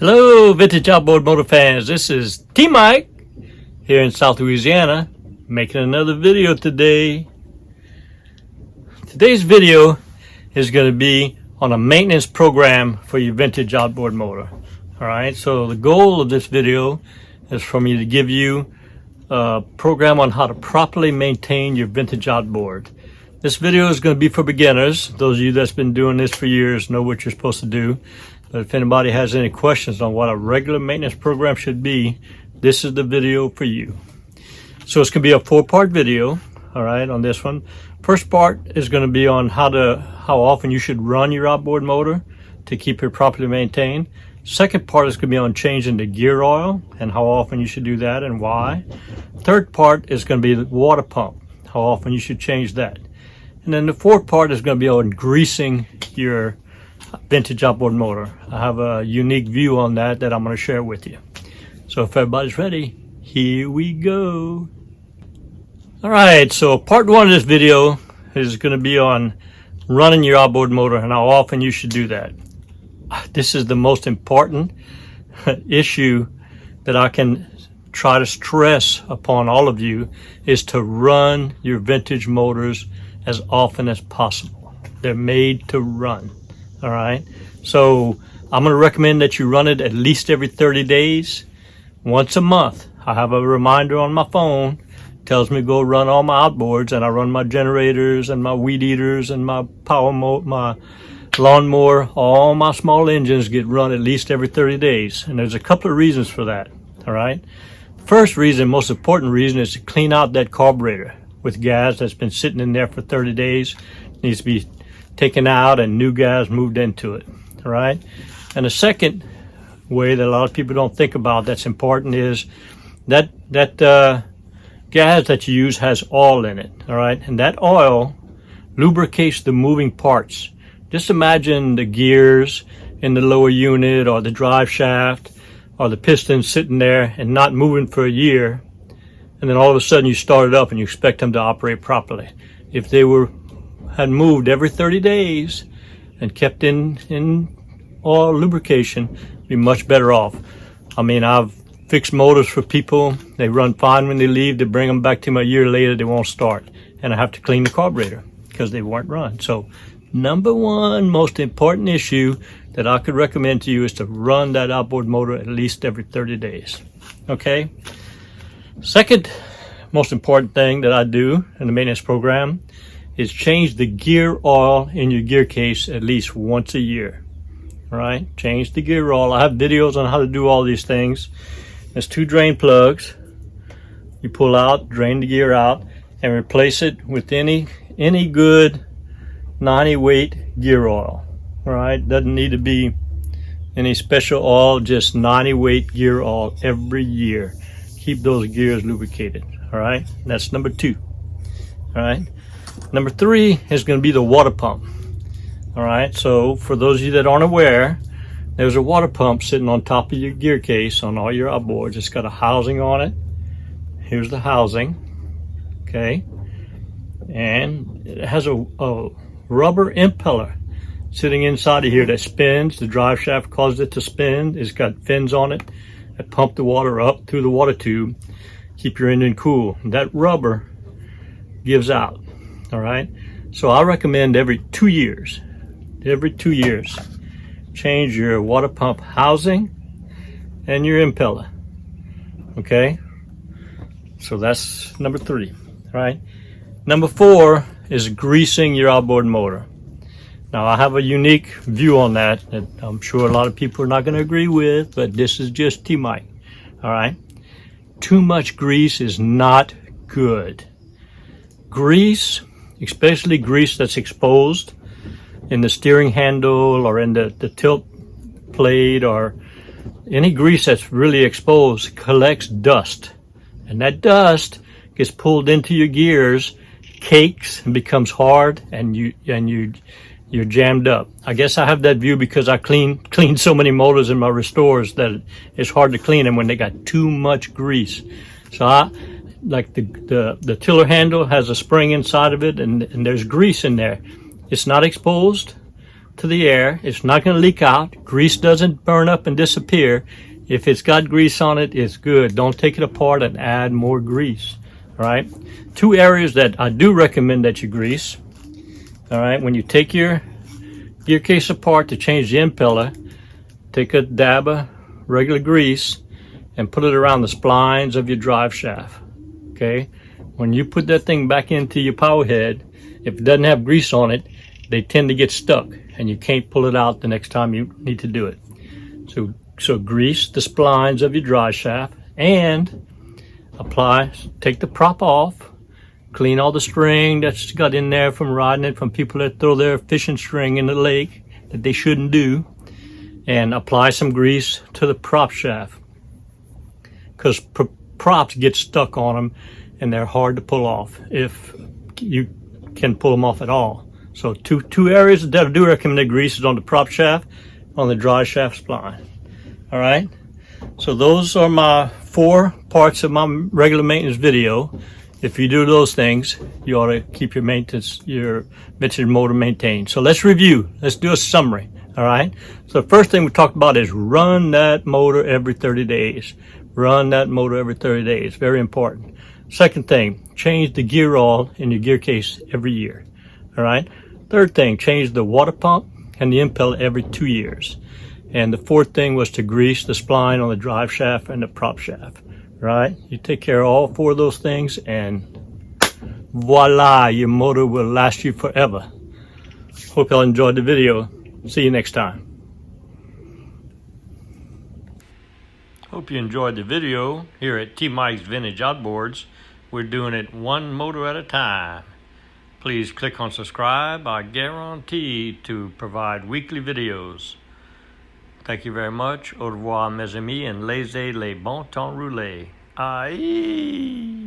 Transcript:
Hello, vintage outboard motor fans. This is T-Mike here in South Louisiana, making another video today. Today's video is going to be on a maintenance program for your vintage outboard motor. All right, so the goal of this video is for me to give you a program on how to properly maintain your vintage outboard. This video is going to be for beginners. Those of you that's been doing this for years know what you're supposed to do. But if anybody has any questions on what a regular maintenance program should be, this is the video for you. So it's going to be a 4-part video, all right, on this one. First part is going to be on how often you should run your outboard motor to keep it properly maintained. Second part is going to be on changing the gear oil and how often you should do that and why. Third part is going to be the water pump, how often you should change that. And then the fourth part is going to be on greasing your vintage outboard motor. I have a unique view on that I'm going to share with you. So if everybody's ready, here we go. All right, so part 1 of this video is going to be on running your outboard motor and how often you should do that. This is the most important issue that I can try to stress upon all of you, is to run your vintage motors as often as possible. They're made to run. All right, so I'm going to recommend that you run it at least every 30 days, once a month. I have a reminder on my phone, tells me to go run all my outboards, and I run my generators and my weed eaters and my my lawnmower. All my small engines get run at least every 30 days, and there's a couple of reasons for that. All right, first reason, most important reason, is to clean out that carburetor with gas that's been sitting in there for 30 days. It needs to be taken out and new gas moved into it. All right, and the second way that a lot of people don't think about that's important is that gas that you use has oil in it. All right, and that oil lubricates the moving parts. Just imagine the gears in the lower unit or the drive shaft or the piston sitting there and not moving for a year, and then all of a sudden you start it up and you expect them to operate properly. If they had moved every 30 days and kept in oil lubrication, be much better off. I mean, I've fixed motors for people. They run fine when they leave. They bring them back to me a year later, they won't start, and I have to clean the carburetor because they weren't run. So number one most important issue that I could recommend to you is to run that outboard motor at least every 30 days. Okay, second most important thing that I do in the maintenance program is change the gear oil in your gear case at least once a year. All right, change the gear oil. I have videos on how to do all these things. There's 2 drain plugs. You pull out, drain the gear out, and replace it with any good 90 weight gear oil. All right, doesn't need to be any special oil, just 90 weight gear oil every year. Keep those gears lubricated. All right, that's number 2. All right, number 3 is going to be the water pump. All right, so for those of you that aren't aware, there's a water pump sitting on top of your gear case on all your outboards. It's got a housing on it. Here's the housing, okay, and it has a rubber impeller sitting inside of here that spins. The drive shaft causes it to spin. It's got fins on it that pump the water up through the water tube, keep your engine cool. That rubber gives out. All right, so I recommend every 2 years, change your water pump housing and your impeller. Okay, so that's number 3. All right, number 4 is greasing your outboard motor. Now I have a unique view on that I'm sure a lot of people are not going to agree with, but this is just T-Mike. All right, too much grease is not good. Grease, especially grease that's exposed in the steering handle or in the tilt plate, or any grease that's really exposed, collects dust, and that dust gets pulled into your gears, cakes and becomes hard, and you're jammed up. I guess I have that view because I clean so many motors in my restores that it's hard to clean them when they got too much grease. So like the tiller handle has a spring inside of it, and there's grease in there. It's not exposed, to the air. It's not going to leak out. Grease doesn't burn up and disappear. If it's got grease on it, it's good. Don't take it apart and add more grease. All right. 2 areas that I do recommend that you grease. All right. When you take your gear case apart to change the impeller, take a dab of regular grease and put it around the splines of your drive shaft. Okay. When you put that thing back into your power head, if it doesn't have grease on it, they tend to get stuck and you can't pull it out the next time you need to do it. So grease the splines of your drive shaft and take the prop off, clean all the string that's got in there from riding it, from people that throw their fishing string in the lake that they shouldn't do, and apply some grease to the prop shaft, because props get stuck on them and they're hard to pull off if you can pull them off at all. So two areas that I do recommend grease is on the prop shaft, on the drive shaft spline. All right, so those are my 4 parts of my regular maintenance video. If you do those things, you ought to keep your vintage motor maintained. So let's review. Let's do a summary. All right. So the first thing we talked about is run that motor every 30 days. Run that motor every 30 days. Very important. Second thing, change the gear oil in your gear case every year. All right. Third thing, change the water pump and the impeller every 2 years. And the 4th thing was to grease the spline on the drive shaft and the prop shaft. Right? You take care of all 4 of those things and voila, your motor will last you forever. Hope y'all enjoyed the video. See you next time. Hope you enjoyed the video. Here at T. Mike's Vintage Outboards, we're doing it 1 motor at a time. Please click on subscribe. I guarantee to provide weekly videos. Thank you very much. Au revoir, mes amis, and laissez les bon temps rouler. Aïe!